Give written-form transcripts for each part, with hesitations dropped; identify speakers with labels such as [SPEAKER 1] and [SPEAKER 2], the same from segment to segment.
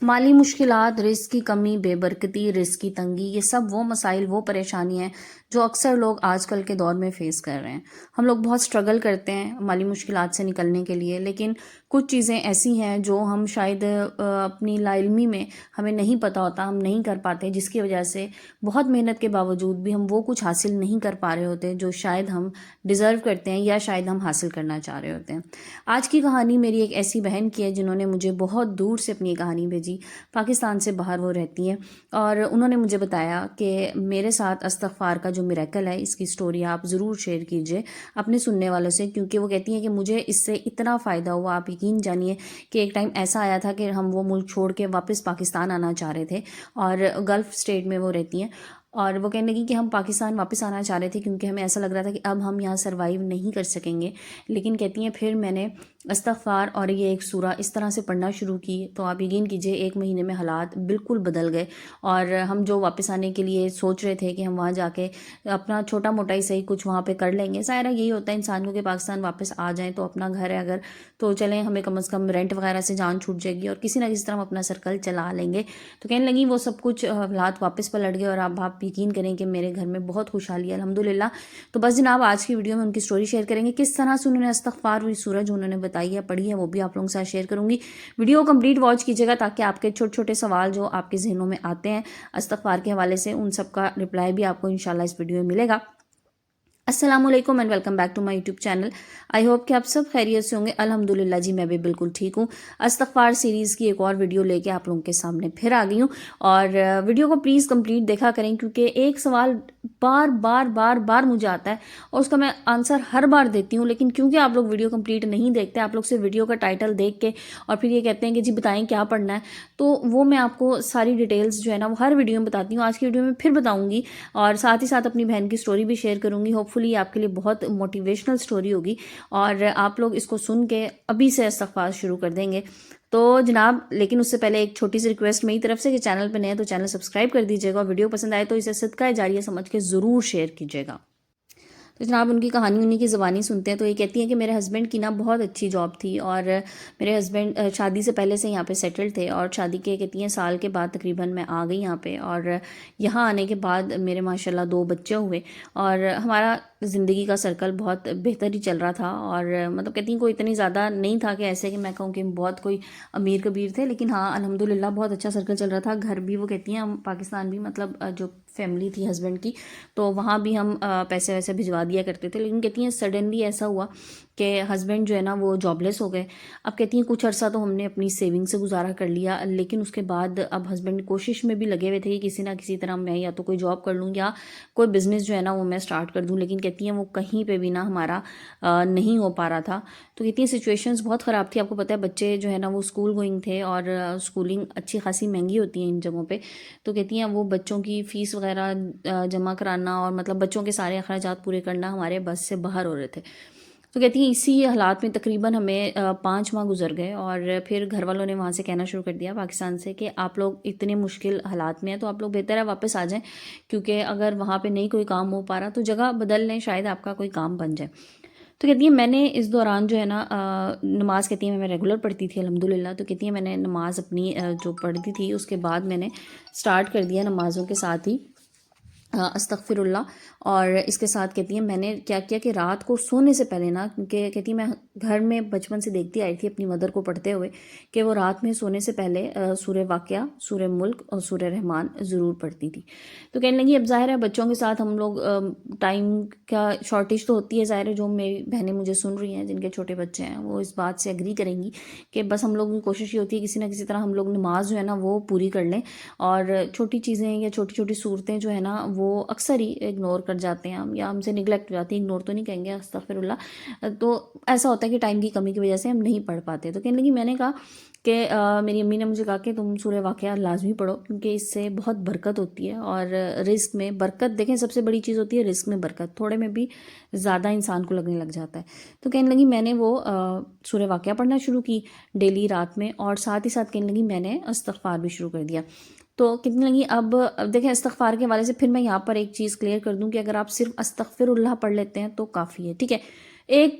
[SPEAKER 1] مالی مشکلات، رزق کی کمی، بے برکتی، رزق کی تنگی، یہ سب وہ مسائل، وہ پریشانیاں ہیں جو اکثر لوگ آج کل کے دور میں فیس کر رہے ہیں۔ ہم لوگ بہت سٹرگل کرتے ہیں مالی مشکلات سے نکلنے کے لیے، لیکن کچھ چیزیں ایسی ہیں جو ہم شاید اپنی لا علمی میں ہمیں نہیں پتہ ہوتا، ہم نہیں کر پاتے، جس کی وجہ سے بہت محنت کے باوجود بھی ہم وہ کچھ حاصل نہیں کر پا رہے ہوتے جو شاید ہم ڈیزرو کرتے ہیں یا شاید ہم حاصل کرنا چاہ رہے ہوتے ہیں۔ آج کی کہانی میری ایک ایسی بہن کی ہے جنہوں نے مجھے بہت دور سے اپنی کہانی بھیجی، پاکستان سے باہر وہ رہتی ہیں، اور انہوں نے مجھے بتایا کہ میرے ساتھ استغفار کا جو میریکل ہے، اس کی سٹوری آپ ضرور شیئر کیجئے اپنے سننے والوں سے، کیونکہ وہ کہتی ہیں کہ مجھے اس سے اتنا فائدہ ہوا۔ آپ یقین جانیے کہ ایک ٹائم ایسا آیا تھا کہ ہم وہ ملک چھوڑ کے واپس پاکستان آنا چاہ رہے تھے، اور گلف اسٹیٹ میں وہ رہتی ہیں، اور وہ کہنے لگی کہ ہم پاکستان واپس آنا چاہ رہے تھے کیونکہ ہمیں ایسا لگ رہا تھا کہ اب ہم یہاں سروائیو نہیں کر سکیں گے۔ لیکن کہتی ہیں پھر میں نے استغفار اور یہ ایک سورہ اس طرح سے پڑھنا شروع کی تو آپ یقین کیجئے 1 مہینے میں حالات بالکل بدل گئے، اور ہم جو واپس آنے کے لیے سوچ رہے تھے کہ ہم وہاں جا کے اپنا چھوٹا موٹا ہی صحیح کچھ وہاں پہ کر لیں گے، ظاہر ہے یہی ہوتا ہے انسان کو کہ پاکستان واپس آ جائیں تو اپنا گھر ہے اگر تو چلیں، ہمیں کم از کم رینٹ وغیرہ سے جان چھوٹ جائے گی اور کسی نہ کسی طرح ہم اپنا سرکل چلا لیں گے۔ تو کہنے لگی وہ سب کچھ حالات واپس پلٹ گئے، اور اب آپ یقین کریں کہ میرے گھر میں بہت خوشحالی ہے الحمدللہ۔ تو بس جناب آج کی ویڈیو میں ان کی سٹوری شیئر کریں گے، کس طرح سے انہوں نے استغفار ہوئی سورہ جو انہوں نے بتائی ہے پڑھی ہے وہ بھی آپ لوگوں کے ساتھ شیئر کروں گی۔ ویڈیو کو کمپلیٹ واچ کیجیے گا تاکہ آپ کے چھوٹے چھوٹے سوال جو آپ کے ذہنوں میں آتے ہیں استغفار کے حوالے سے، ان سب کا رپلائی بھی آپ کو انشاءاللہ اس ویڈیو میں ملے گا۔ السلام علیکم and welcome back to my YouTube channel. I hope کہ آپ سب خیریت سے ہوں گے۔ الحمدللہ جی میں بھی بالکل ٹھیک ہوں۔ استغفار سیریز کی ایک اور ویڈیو لے کے آپ لوگوں کے سامنے پھر آ گئی ہوں، اور ویڈیو کو پلیز کمپلیٹ دیکھا کریں کیونکہ ایک سوال بار بار بار بار مجھے آتا ہے اور اس کا میں آنسر ہر بار دیتی ہوں، لیکن کیونکہ آپ لوگ ویڈیو کمپلیٹ نہیں دیکھتے، آپ لوگ سے ویڈیو کا ٹائٹل دیکھ کے اور پھر یہ کہتے ہیں کہ جی بتائیں کیا پڑھنا ہے، تو وہ میں آپ کو ساری ڈیٹیلز جو ہے نا وہ ہر ویڈیو میں بتاتی ہوں۔ آج کی ویڈیو میں پھر بتاؤں گی، اور ساتھ ہی ساتھ اپنی بہن کی سٹوری بھی شیئر کروں گی۔ ہوپ فلی آپ کے لیے بہت موٹیویشنل سٹوری ہوگی اور آپ لوگ اس کو سن کے ابھی سے استغفار شروع کر دیں گے۔ تو جناب لیکن اس سے پہلے ایک چھوٹی سی ریکویسٹ میری طرف سے کہ چینل پہ نئے ہیں تو چینل سبسکرائب کر دیجیے گا، اور ویڈیو پسند آئے تو اسے صدقہ جاریہ سمجھ کے ضرور شیئر کیجیے گا۔ تو جناب ان کی کہانی انہی کی زبانی سنتے ہیں۔ تو یہ کہتی ہیں کہ میرے ہسبینڈ کی نا بہت اچھی جاب تھی، اور میرے ہسبینڈ شادی سے پہلے سے یہاں پہ سیٹل تھے، اور شادی کے کہتی ہیں سال کے بعد تقریباً میں آ گئی یہاں پہ، اور یہاں آنے کے بعد میرے ماشاءاللہ 2 بچے ہوئے، اور ہمارا زندگی کا سرکل بہت بہتر ہی چل رہا تھا، اور مطلب کہتی ہیں کوئی اتنی زیادہ نہیں تھا کہ ایسے کہ میں کہوں کہ بہت کوئی امیر کبیر تھے، لیکن ہاں الحمدللہ بہت اچھا سرکل چل رہا تھا۔ گھر بھی وہ کہتی ہیں ہم پاکستان بھی مطلب جو فیملی تھی ہسبینڈ کی تو وہاں بھی ہم پیسے ویسے بھجوا دیا کرتے تھے، لیکن کہتی ہیں سڈنلی ایسا ہوا کہ ہسبینڈ جو ہے نا وہ جاب لیس ہو گئے۔ اب کہتی ہیں کچھ عرصہ تو ہم نے اپنی سیونگ سے گزارا کر لیا، لیکن اس کے بعد اب ہسبینڈ کوشش میں بھی لگے ہوئے تھے کہ کسی نہ کسی طرح میں یا تو کوئی جاب کر لوں یا کوئی بزنس جو ہے نا وہ میں سٹارٹ کر دوں، لیکن کہتی ہیں وہ کہیں پہ بھی نا ہمارا نہیں ہو پا رہا تھا۔ تو کہتی ہیں سچویشنز بہت خراب تھی، آپ کو پتہ ہے بچے جو ہے نا وہ اسکول گوئنگ تھے، اور اسکولنگ اچھی خاصی مہنگی ہوتی ہیں ان جگہوں پہ، تو کہتی ہیں وہ بچوں کی فیس وغیرہ جمع کرانا اور مطلب بچوں کے سارے اخراجات پورے کرنا ہمارے بس سے باہر ہو رہے تھے۔ تو کہتی ہیں اسی حالات میں تقریباً ہمیں 5 ماہ گزر گئے، اور پھر گھر والوں نے وہاں سے کہنا شروع کر دیا پاکستان سے کہ آپ لوگ اتنے مشکل حالات میں ہیں تو آپ لوگ بہتر ہے واپس آ جائیں، کیونکہ اگر وہاں پہ نہیں کوئی کام ہو پا رہا تو جگہ بدل لیں، شاید آپ کا کوئی کام بن جائے۔ تو کہتی ہیں میں نے اس دوران جو ہے نا نماز کہتی ہیں میں ریگولر پڑھتی تھی الحمدللہ، تو کہتی ہیں میں نے نماز اپنی جو پڑھتی تھی اس کے بعد میں نے سٹارٹ کر دیا نمازوں کے ساتھ ہی استغفر اللہ، اور اس کے ساتھ کہتی ہیں میں نے کیا کیا کہ رات کو سونے سے پہلے نا، کیونکہ کہتی ہیں میں گھر میں بچپن سے دیکھتی آئی تھی اپنی مدر کو پڑھتے ہوئے کہ وہ رات میں سونے سے پہلے سورہ واقعہ، سورہ ملک اور سورہ رحمان ضرور پڑھتی تھی۔ تو کہنے لگی اب ظاہر ہے بچوں کے ساتھ ہم لوگ ٹائم کا شارٹیج تو ہوتی ہے، ظاہر ہے جو میری بہنیں مجھے سن رہی ہیں جن کے چھوٹے بچے ہیں وہ اس بات سے ایگری کریں گی کہ بس ہم لوگوں کی کوشش یہ ہوتی ہے کسی نہ کسی طرح ہم لوگ نماز جو ہے نا وہ پوری کر لیں، اور چھوٹی چیزیں یا چھوٹی چھوٹی صورتیں جو ہے نا وہ اکثر ہی اگنور کر جاتے ہیں ہم، یا ہم سے نگلیکٹ ہو جاتی ہے، اگنور تو نہیں کہیں گے استغفر اللہ، تو ایسا ہوتا ہے کہ ٹائم کی کمی کی وجہ سے ہم نہیں پڑھ پاتے۔ تو کہنے لگی میں نے کہا کہ میری امی نے مجھے کہا کہ تم سورہ واقعہ لازمی پڑھو کیونکہ اس سے بہت برکت ہوتی ہے، اور رزق میں برکت دیکھیں سب سے بڑی چیز ہوتی ہے رزق میں برکت، تھوڑے میں بھی زیادہ انسان کو لگنے لگ جاتا ہے۔ تو کہنے لگی میں نے وہ سورہ واقعہ پڑھنا شروع کی ڈیلی رات میں، اور ساتھ ہی ساتھ کہنے لگی میں نے استغفار بھی شروع کر دیا۔ تو کتنی لگی اب دیکھیں استغفار کے حوالے سے پھر میں یہاں پر ایک چیز کلیئر کر دوں کہ اگر آپ صرف استغفر اللہ پڑھ لیتے ہیں تو کافی ہے، ٹھیک ہے، ایک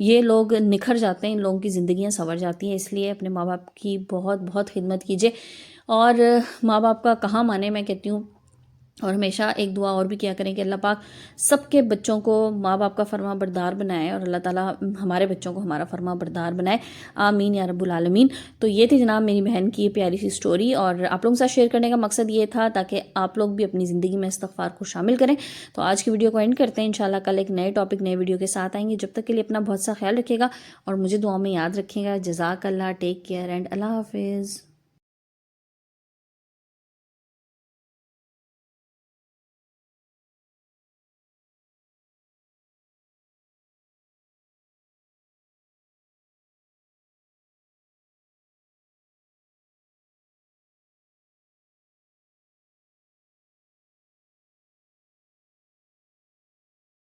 [SPEAKER 1] یہ لوگ نکھر جاتے ہیں، ان لوگوں کی زندگیاں سنور جاتی ہیں. اس لیے اپنے ماں باپ کی بہت بہت خدمت کیجیے، اور ماں باپ کا کہاں مانے، میں کہتی ہوں. اور ہمیشہ ایک دعا اور بھی کیا کریں کہ اللہ پاک سب کے بچوں کو ماں باپ کا فرما بردار بنائے، اور اللہ تعالیٰ ہمارے بچوں کو ہمارا فرما بردار بنائے. آمین یا رب العالمین. تو یہ تھی جناب میری بہن کی پیاری سی سٹوری، اور آپ لوگوں کے ساتھ شیئر کرنے کا مقصد یہ تھا تاکہ آپ لوگ بھی اپنی زندگی میں استغفار کو شامل کریں. تو آج کی ویڈیو کو اینڈ کرتے ہیں. انشاءاللہ کل ایک نئے ٹاپک، نئے ویڈیو کے ساتھ آئیں گے. جب تک کے لیے اپنا بہت سا خیال رکھیے گا اور مجھے دعاؤں میں یاد رکھیے گا. جزاک اللہ، ٹیک کیئر اینڈ اللہ حافظ.